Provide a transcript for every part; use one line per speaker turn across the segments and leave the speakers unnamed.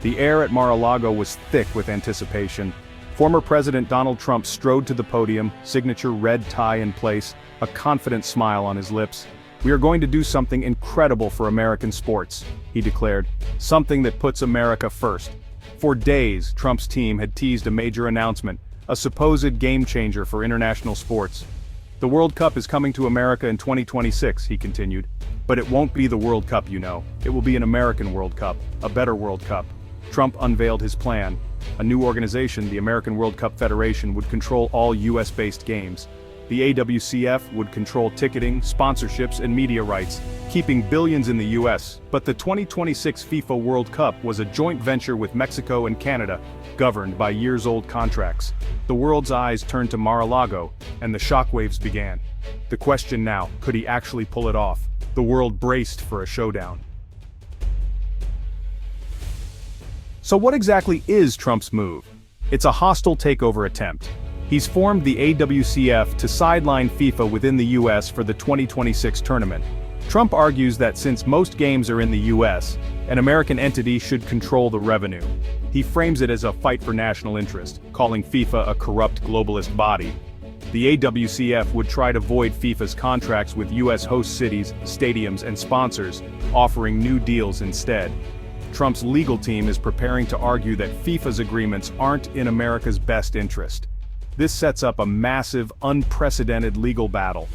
The air at Mar-a-Lago was thick with anticipation. Former President Donald Trump strode to the podium, signature red tie in place, a confident smile on his lips. "We are going to do something incredible for American sports," he declared. "Something that puts America first." For days, Trump's team had teased a major announcement, a supposed game-changer for international sports. "The World Cup is coming to America in 2026, he continued. "But it won't be the World Cup, you know. It will be an American World Cup, a better World Cup." Trump unveiled his plan. A new organization, the American World Cup Federation, would control all US-based games. The AWCF would control ticketing, sponsorships, and media rights, keeping billions in the US. But the 2026 FIFA World Cup was a joint venture with Mexico and Canada, governed by years-old contracts. The world's eyes turned to Mar-a-Lago, and the shockwaves began. The question now, could he actually pull it off? The world braced for a showdown. So what exactly is Trump's move? It's a hostile takeover attempt. He's formed the AWCF to sideline FIFA within the US for the 2026 tournament. Trump argues that since most games are in the US, an American entity should control the revenue. He frames it as a fight for national interest, calling FIFA a corrupt globalist body. The AWCF would try to void FIFA's contracts with US host cities, stadiums, and sponsors, offering new deals instead. Trump's legal team is preparing to argue that FIFA's agreements aren't in America's best interest. This sets up a massive, unprecedented legal battle.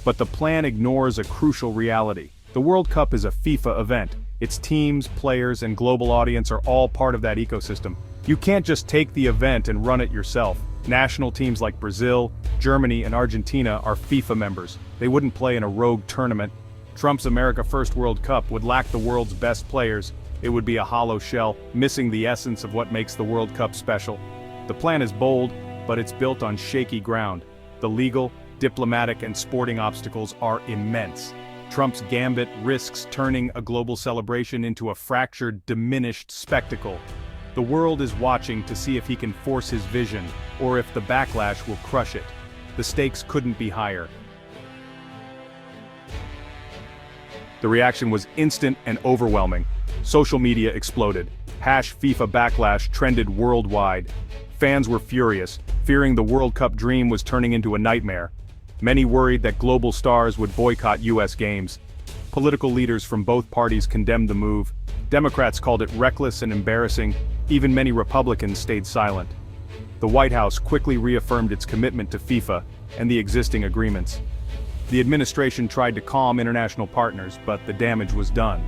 But the plan ignores a crucial reality. The World Cup is a FIFA event. Its teams, players, and global audience are all part of that ecosystem. You can't just take the event and run it yourself. National teams like Brazil, Germany, and Argentina are FIFA members. They wouldn't play in a rogue tournament. Trump's America First World Cup would lack the world's best players. It would be a hollow shell, missing the essence of what makes the World Cup special. The plan is bold, but it's built on shaky ground. The legal, diplomatic, and sporting obstacles are immense. Trump's gambit risks turning a global celebration into a fractured, diminished spectacle. The world is watching to see if he can force his vision, or if the backlash will crush it. The stakes couldn't be higher. The reaction was instant and overwhelming. Social media exploded. #FIFA Backlash trended worldwide. Fans were furious, fearing the World Cup dream was turning into a nightmare. Many worried that global stars would boycott US games. Political leaders from both parties condemned the move. Democrats called it reckless and embarrassing. Even many Republicans stayed silent. The White House quickly reaffirmed its commitment to FIFA and the existing agreements. The administration tried to calm international partners, but the damage was done.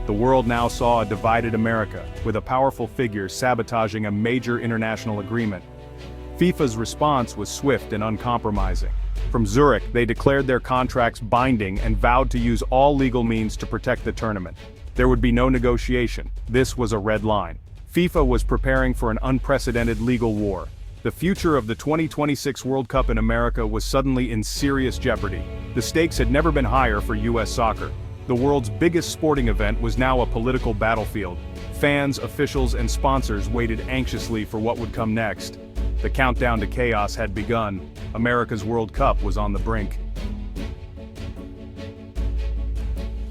The world now saw a divided America, with a powerful figure sabotaging a major international agreement. FIFA's response was swift and uncompromising. From Zurich, they declared their contracts binding and vowed to use all legal means to protect the tournament. There would be no negotiation. This was a red line. FIFA was preparing for an unprecedented legal war. The future of the 2026 World Cup in America was suddenly in serious jeopardy. The stakes had never been higher for US soccer. The world's biggest sporting event was now a political battlefield. Fans, officials, and sponsors waited anxiously for what would come next. The countdown to chaos had begun. America's World Cup was on the brink.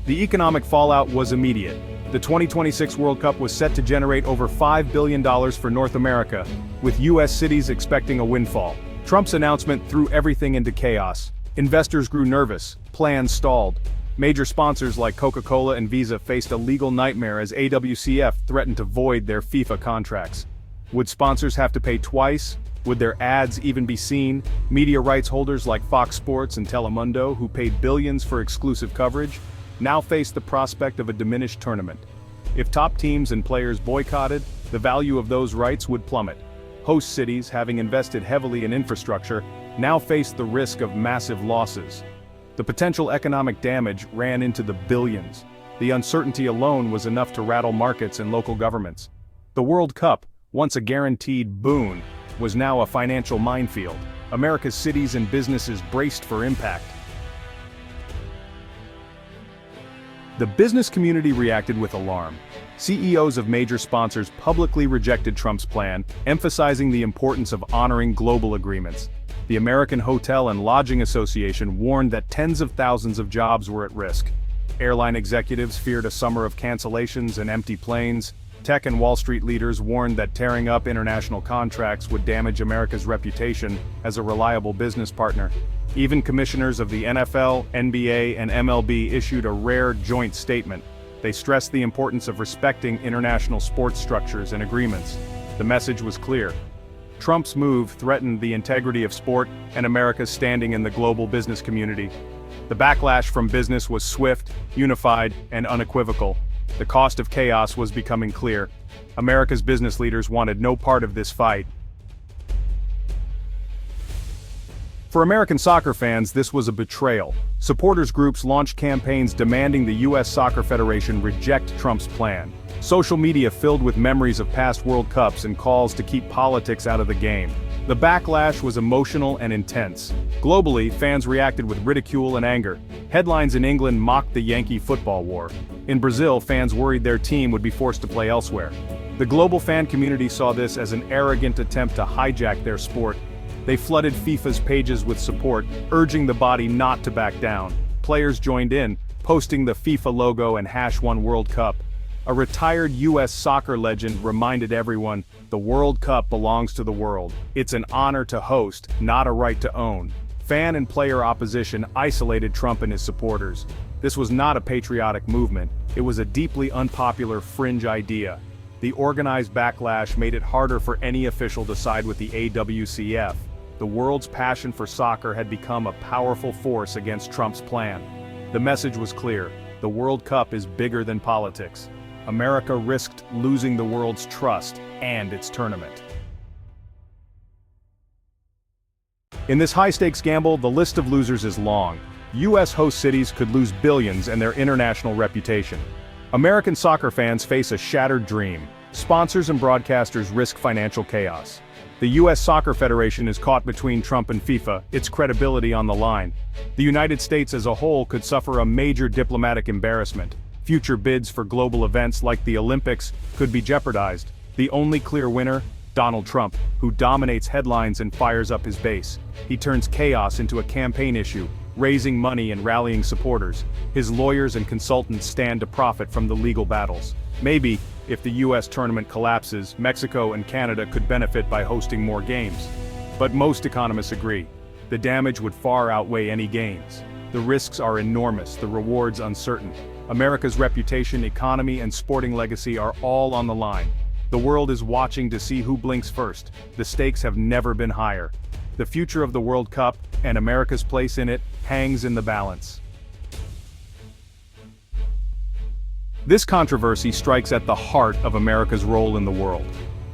The economic fallout was immediate. The 2026 World Cup was set to generate over $5 billion for North America, with US cities expecting a windfall. Trump's announcement threw everything into chaos. Investors grew nervous, plans stalled. Major sponsors like Coca-Cola and Visa faced a legal nightmare as AWCF threatened to void their FIFA contracts. Would sponsors have to pay twice? Would their ads even be seen? Media rights holders like Fox Sports and Telemundo, who paid billions for exclusive coverage, now face the prospect of a diminished tournament. If top teams and players boycotted, the value of those rights would plummet. Host cities, having invested heavily in infrastructure, now faced the risk of massive losses. The potential economic damage ran into the billions. The uncertainty alone was enough to rattle markets and local governments. The World Cup, once a guaranteed boon, was now a financial minefield. America's cities and businesses braced for impact. The business community reacted with alarm. CEOs of major sponsors publicly rejected Trump's plan, emphasizing the importance of honoring global agreements. The American Hotel and Lodging Association warned that tens of thousands of jobs were at risk. Airline executives feared a summer of cancellations and empty planes. Tech and Wall Street leaders warned that tearing up international contracts would damage America's reputation as a reliable business partner. Even commissioners of the NFL, NBA, and MLB issued a rare joint statement. They stressed the importance of respecting international sports structures and agreements. The message was clear. Trump's move threatened the integrity of sport and America's standing in the global business community. The backlash from business was swift, unified, and unequivocal. The cost of chaos was becoming clear. America's business leaders wanted no part of this fight. For American soccer fans, this was a betrayal. Supporters groups launched campaigns demanding the U.S. Soccer Federation reject Trump's plan. Social media filled with memories of past World Cups and calls to keep politics out of the game. The backlash was emotional and intense. Globally, fans reacted with ridicule and anger. Headlines in England mocked the Yankee football war. In Brazil, fans worried their team would be forced to play elsewhere. The global fan community saw this as an arrogant attempt to hijack their sport. They flooded FIFA's pages with support, urging the body not to back down. Players joined in, posting the FIFA logo and #1 World Cup. A retired U.S. soccer legend reminded everyone, the World Cup belongs to the world. It's an honor to host, not a right to own. Fan and player opposition isolated Trump and his supporters. This was not a patriotic movement, it was a deeply unpopular fringe idea. The organized backlash made it harder for any official to side with the AWCF. The world's passion for soccer had become a powerful force against Trump's plan. The message was clear, the World Cup is bigger than politics. America risked losing the world's trust and its tournament. In this high-stakes gamble, the list of losers is long. U.S. host cities could lose billions and their international reputation. American soccer fans face a shattered dream. Sponsors and broadcasters risk financial chaos. The U.S. Soccer Federation is caught between Trump and FIFA, its credibility on the line. The United States as a whole could suffer a major diplomatic embarrassment. Future bids for global events like the Olympics could be jeopardized. The only clear winner? Donald Trump, who dominates headlines and fires up his base. He turns chaos into a campaign issue, raising money and rallying supporters. His lawyers and consultants stand to profit from the legal battles. Maybe, if the U.S. tournament collapses, Mexico and Canada could benefit by hosting more games. But most economists agree. The damage would far outweigh any gains. The risks are enormous, the rewards uncertain. America's reputation, economy, and sporting legacy are all on the line. The world is watching to see who blinks first. The stakes have never been higher. The future of the World Cup, and America's place in it, hangs in the balance. This controversy strikes at the heart of America's role in the world.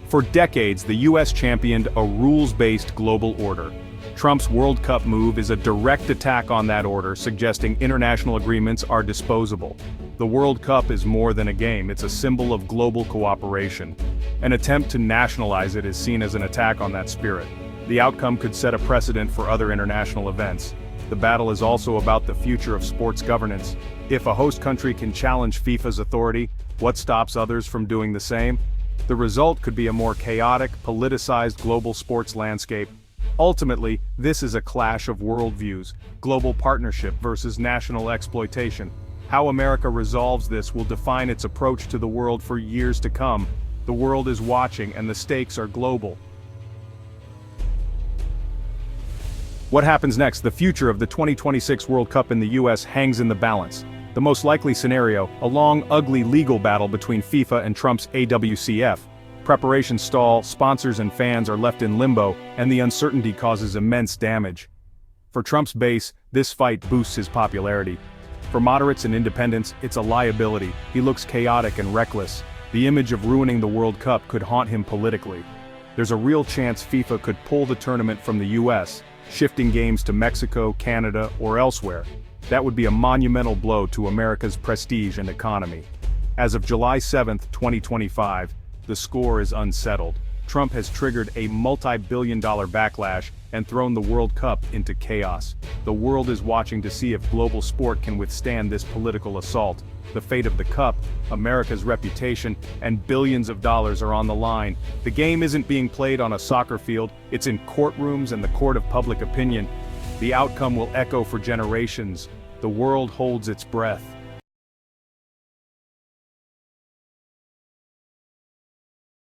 For decades, the U.S. championed a rules-based global order. Trump's World Cup move is a direct attack on that order, suggesting international agreements are disposable. The World Cup is more than a game, it's a symbol of global cooperation. An attempt to nationalize it is seen as an attack on that spirit. The outcome could set a precedent for other international events. The battle is also about the future of sports governance. If a host country can challenge FIFA's authority, what stops others from doing the same? The result could be a more chaotic, politicized global sports landscape. Ultimately, this is a clash of worldviews, global partnership versus national exploitation. How America resolves this will define its approach to the world for years to come. The world is watching and the stakes are global. What happens next? The future of the 2026 World Cup in the US hangs in the balance. The most likely scenario, a long, ugly legal battle between FIFA and Trump's AWCF. Preparations stall, sponsors and fans are left in limbo, and the uncertainty causes immense damage. For Trump's base, this fight boosts his popularity. For moderates and independents, it's a liability. He looks chaotic and reckless. The image of ruining the World Cup could haunt him politically. There's a real chance FIFA could pull the tournament from the US, shifting games to Mexico, Canada, or elsewhere. That would be a monumental blow to America's prestige and economy. As of July 7, 2025, the score is unsettled. Trump has triggered a multi-billion-dollar backlash and thrown the World Cup into chaos. The world is watching to see if global sport can withstand this political assault. The fate of the Cup, America's reputation, and billions of dollars are on the line. The game isn't being played on a soccer field, it's in courtrooms and the court of public opinion. The outcome will echo for generations. The world holds its breath.